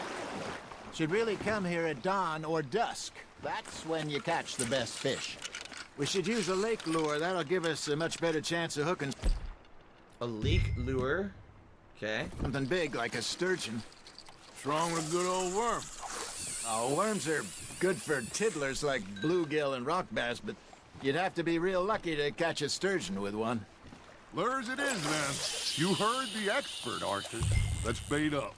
Should really come here at dawn or dusk. That's when you catch the best fish. We should use a lake lure. That'll give us a much better chance of hooking A lake lure. Okay. something big like a sturgeon. What's wrong with a good old worm? Oh, worms are good for tiddlers like bluegill and rock bass, but you'd have to be real lucky to catch a sturgeon with one. Lures it is, then. You heard the expert, Arthur. Let's bait up.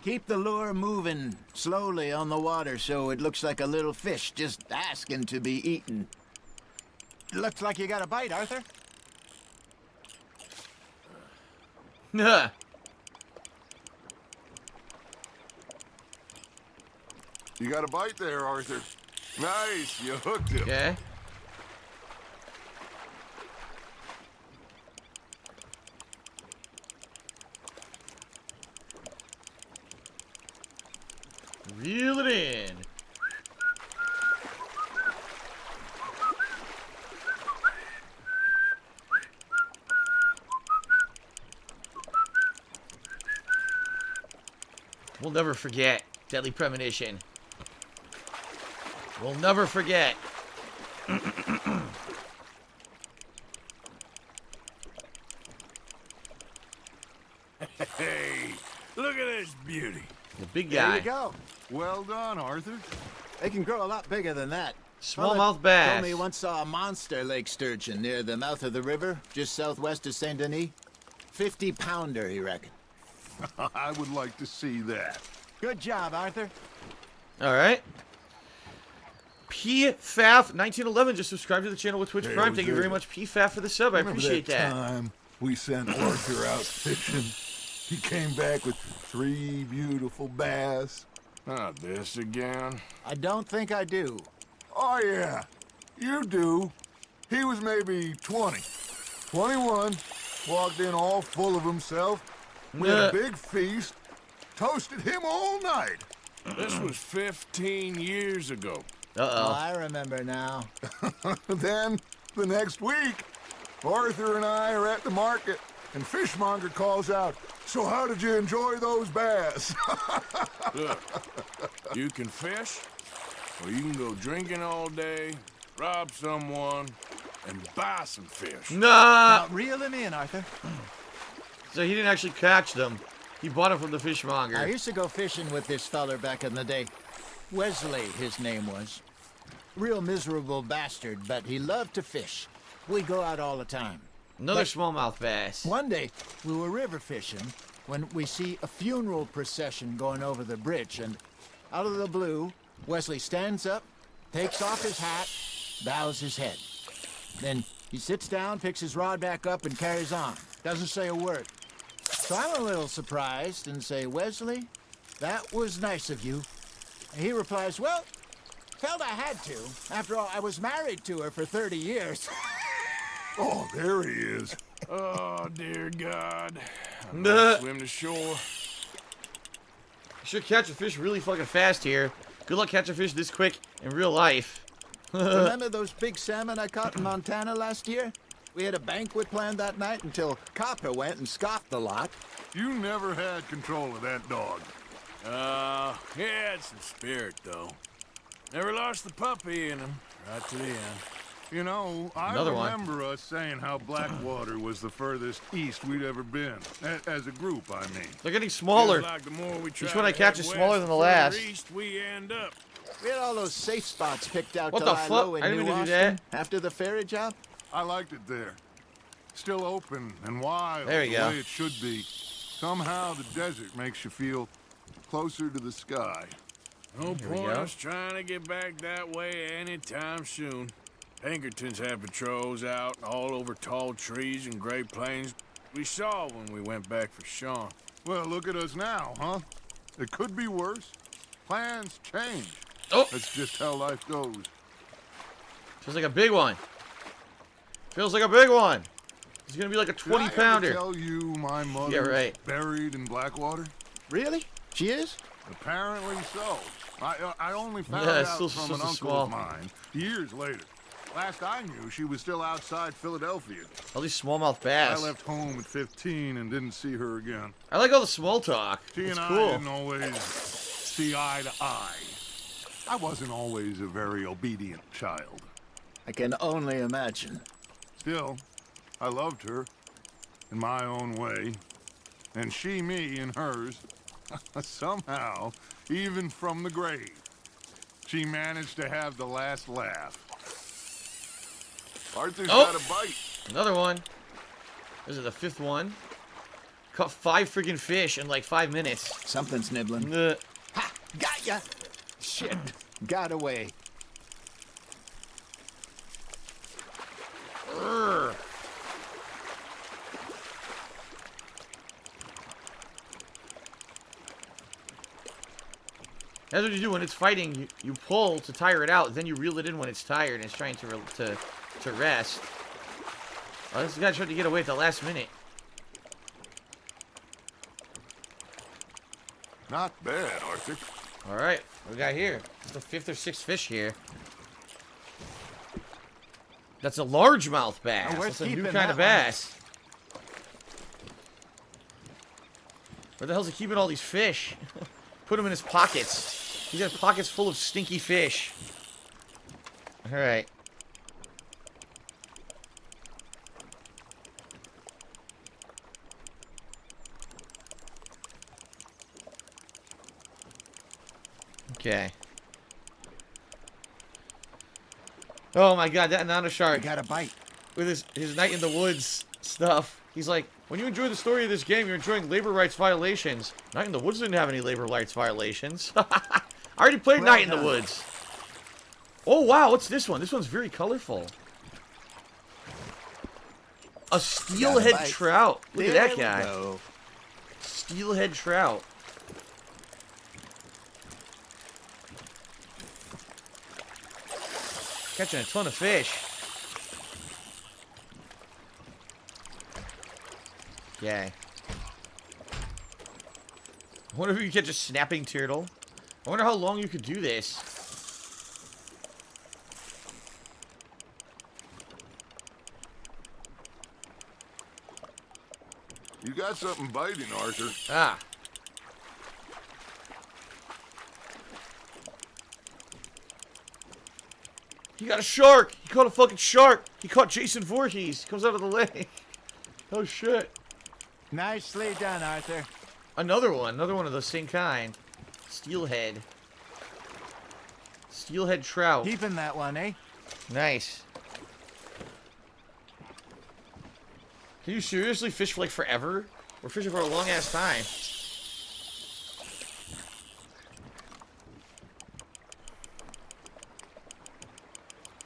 Keep the lure moving slowly on the water so it looks like a little fish just asking to be eaten. Looks like you got a bite, Arthur. Huh. You got a bite there, Arthur. Nice, you hooked him. Okay. Reel it in. We'll never forget. Deadly premonition. We'll never forget. Hey, look at this beauty. The big There guy. you go. Well done, Arthur. They can grow a lot bigger than that. Smallmouth bass. Told me he once saw a monster lake sturgeon near the mouth of the river, just southwest of Saint Denis. 50-pounder, he reckoned. I would like to see that. Good job, Arthur. All right. PFAF1911 just subscribed to the channel with Twitch Hey, Prime. Thank you Jose. very much, PFAF, for the sub. I appreciate that. Time we sent Arthur out fishing. He came back with 3 beautiful bass. Not this again. I don't think I do. Oh, yeah. You do. He was maybe 20. 21. Walked in all full of himself. We had a big feast. Toasted him all night. This was 15 years ago. Oh, Uh-oh. I remember now. Then, the next week, Arthur and I are at the market, and Fishmonger calls out, "So how did you enjoy those bass?" Look, you can fish, or you can go drinking all day, rob someone, and buy some fish. Nah. Now, reel him in, Arthur. So he didn't actually catch them. He bought them from the I fishmonger. used to go fishing with this feller back in the day. Wesley, his name was. Real miserable bastard, but he loved to fish. We'd go out all the time. Another But smallmouth bass. one day, we were river fishing when we see a funeral procession going over the bridge, and out of the blue, Wesley stands up, takes off his hat, bows his head. Then he sits down, picks his rod back up, and carries on. Doesn't say a word. So I'm a little surprised and say, "Wesley, that was nice of you." And he replies, "Well, Felt I had to. After all, I was married to her for 30 years. Oh, there he is. Oh, dear God. I'm Nah. gonna swim to shore. You should catch a fish really fucking fast here. Good luck catching fish this quick in real life. Remember those big salmon I caught in Montana last year? We had a banquet planned that night until Copper went and scoffed the lot. You never had control of that dog. He had some spirit, though. Never lost the puppy in him, right to the end. You know, I Another one. remember us saying how Blackwater was the furthest east we'd ever been. As a group, I mean. They're getting smaller. Feels like the more we try Each one I to catch head is smaller west, than the further last. East we end up. We had all those safe spots picked out What to the lie fuck? low in I didn't New mean to do Austin that. after the ferry job. I liked it there. Still open and wild, There you the go. way it should be. Somehow the desert makes you feel closer to the sky. No Here we point go. us trying to get back that way anytime soon. Pinkertons had patrols out all over tall trees and Great Plains. We saw when we went back for Sean. Well, look at us now, huh? It could be worse. Plans change. Oh! That's just how life goes. Feels like a big one. Feels like a big one. It's gonna be like a Did I ever 20-pounder. tell you my mother's Yeah, right. buried in Blackwater? Really? She is? Apparently so. I only found Yeah, out it's still from an so uncle small. of mine years later. Last I knew, she was still outside Philadelphia. All these smallmouth I bass. left home at 15 and didn't see her again. I like all the small talk. She It's and I cool. didn't always see eye to eye. I wasn't always a very obedient child. I can only imagine. Still, I loved her in my own way, and she me in hers. Somehow, even from the grave, she managed to have the last laugh. Arthur's Oh! got a bite. Another one. This is the 5th one. Caught 5 freaking fish in like 5 minutes. Something's nibbling. Ha! Got ya! Shit. Got away. Urgh. That's what you do when it's fighting. You pull to tire it out, then you reel it in when it's tired and it's trying to rest. Oh, this guy tried to get away at the last minute. Not bad, Arthur. All right, what we got here? It's the 5th or 6th fish here. That's a largemouth bass. Oh, we're That's a new keeping kind of that one. bass. Where the hell's he keeping all these fish? Put them in his pockets. He's got pockets full of stinky fish. All right. Okay. Oh my god, that nano I shark got a bite. with his night in the woods stuff. He's like, when you enjoy the story of this game, you're enjoying labor rights violations. Night in the Woods didn't have any labor rights violations. I already played Well Night in the done. Woods. Oh wow, what's this one? This one's very colorful. A steelhead bite. trout. Look at There that we guy. go. Steelhead trout. Catching a ton of fish. Yay. I wonder if you can catch a snapping turtle. I wonder how long you could do this. You got something biting, Arthur. Ah. He got a shark! He caught a fucking shark! He caught Jason Voorhees! He comes out of the lake. Oh shit. Nicely done, Arthur. Another one of the same kind. Steelhead. Steelhead trout. Keeping that one, eh? Nice. Can you seriously fish for like forever? We're fishing for a long ass time.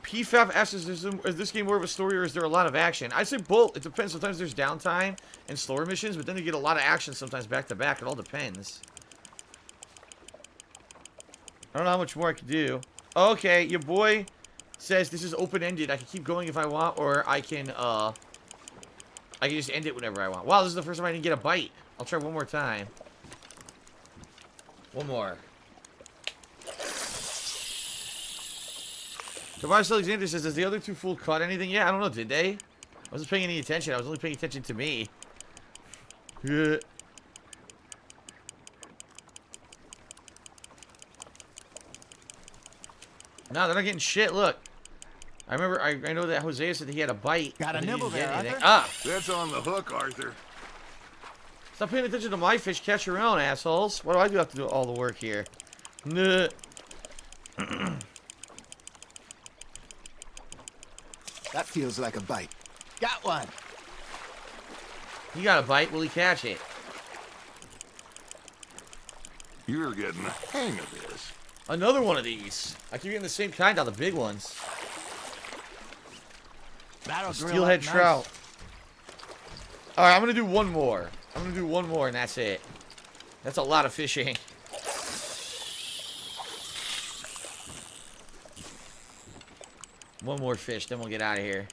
PFAF asks, is this game more of a story or is there a lot of action? I'd say both. It depends. Sometimes there's downtime and slower missions, but then you get a lot of action sometimes back to back. It all depends. I don't know how much more I could do. Okay, your boy says this is open-ended. I can keep going if I want, or I can just end it whenever I want. Wow, this is the first time I didn't get a bite. I'll try one more time. One more. Tobias Alexander says, does the other two fool caught anything? Yeah, I don't know. Did they? I wasn't paying any attention. I was only paying attention to me. No, they're not getting shit. Look. I remember, I know that Hosea said that he had a bite. Got a nibble there, Arthur? Ah! That's on the hook, Arthur. Stop paying attention to my fish. Catch your own, assholes. Why do I have to do all the work here? Nah. That feels like a bite. Got one. He got a bite. Will he catch it? You're getting the hang of this. Another one of these. I keep getting the same kind on the big ones. Steelhead trout. Alright, I'm gonna do one more. I'm gonna do one more and that's it. That's a lot of fishing. One more fish, then we'll get out of here.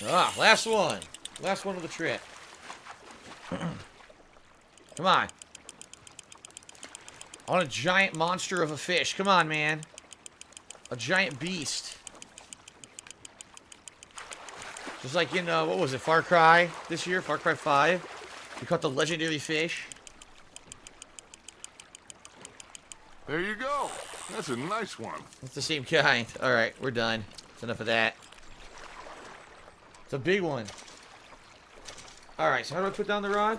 Ah, last one. Last one of the trip. Come on. I want a giant monster of a fish. Come on, man. A giant beast. Just like in, what was it, Far Cry this year? Far Cry 5. We caught the legendary fish. There you go. That's a nice one. It's the same kind. Alright, we're done. That's enough of that. It's a big one. Alright, so how do I put down the rod?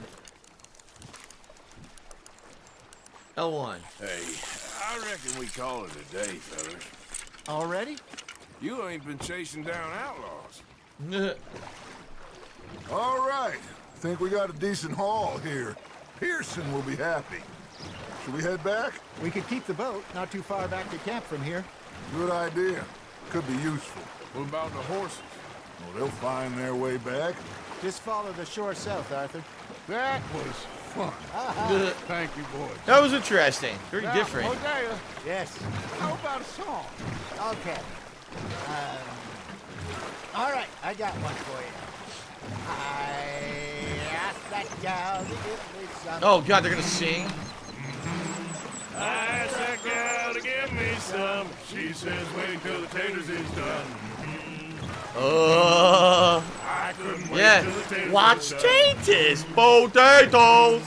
L1. Hey, I reckon we call it a day, fellas. Already? You ain't been chasing down outlaws. All right. Think we got a decent haul here. Pearson will be happy. Should we head back? We could keep the boat not too far back to camp from here. Good idea. Could be useful. What about the horses? Well, they'll find their way back. Just follow the shore south, Arthur. That was fun. Thank you, boys. That was interesting. Very Now, different. Hosea, Yes. how about a song? Okay. All right, I got one for you. I asked that gal to give me some. Oh, God, they're going to sing? I asked that gal to give me some. She says wait till the taters is done. I couldn't wait till the taters Watch was done. taters, potatoes.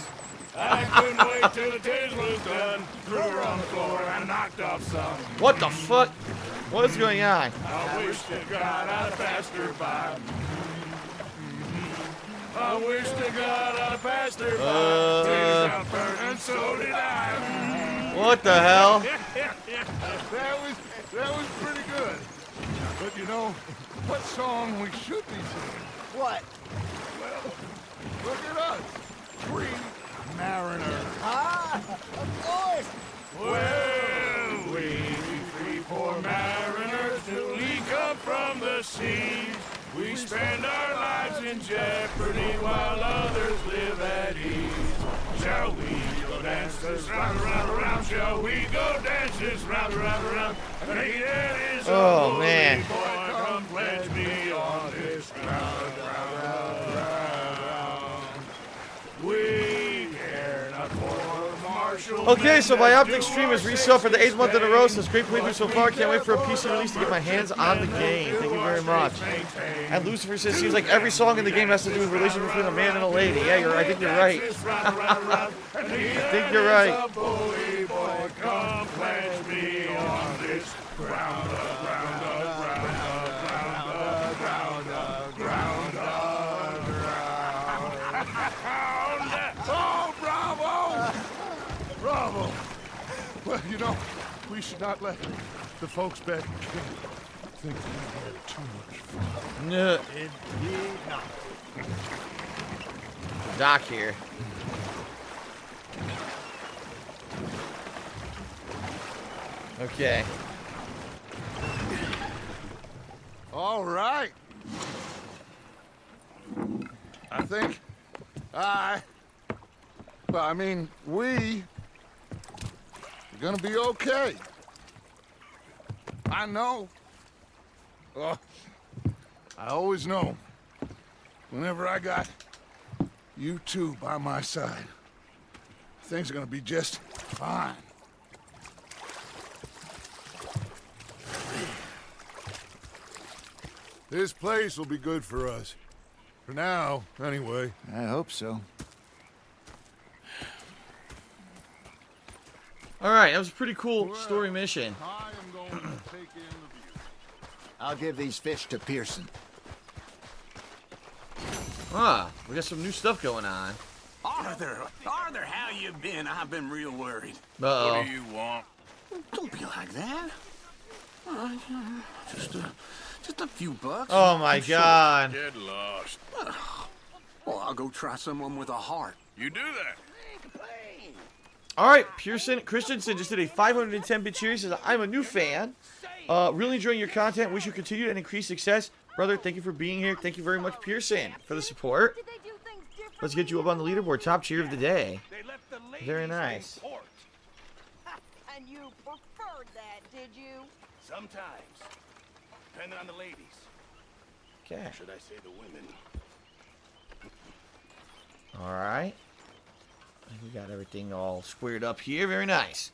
I couldn't wait till the taters was done. Threw her on the floor and knocked off some. What the fuck? What is going on? I wish to God I'd passed her by. I wish to God I'd passed her by. Taters out burnt, and so did I. What the hell? That was pretty good. But you know, what song we should be singing? What? Well, look at us. Three mariners. Ah, of course. Well, we three poor mariners newly come from the seas. We spend our lives in jeopardy while others live at ease. Shall we go dance this round, round, round? Shall we go dance this round, round, round? Oh, man. Boy, come pledge me on this ground, round, round. We care not for Marshall. Okay, so my Optic stream is resale for the 8th month in a row. Says great playthrough so far. Can't wait for a PC release to get my hands on the game. Thank you very much. And Lucifer says seems like every song in the game has to do with relations between a man and a lady. Yeah, I think you're right. I think you're right. Boy, come pledge me on this ground, ground, ground, ground, ground, ground. Oh, bravo! Bravo! Well, you know, we should not let the folks back in camp think we had too much fun. No. Indeed not. Doc here. Okay. All right. I think we are gonna be okay. I know. I always know. Whenever I got you two by my side, things are gonna be just fine. This place will be good for us. For now, anyway. I hope so. Alright, that was a pretty cool story mission. I am going to take in the view. I'll give these fish to Pearson. Ah, we got some new stuff going on. Arthur, how you been? I've been real worried. Uh-oh. What do you want? Don't be like that. Just a few bucks. Oh my God. Get lost. Well, I'll go try someone with a heart. You do that. Alright, Pearson Christensen just did a 510-bit cheer. He says, I'm a new fan. Really enjoying your content. Wish you continued and increased success. Brother, thank you for being here. Thank you very much, Pearson, for the support. Let's get you up on the leaderboard. Top cheer of the day. Very nice. And you preferred that, did you? Sometimes. Depending on the ladies. Okay. Should I say the women? Alright. We got everything all squared up here. Very nice.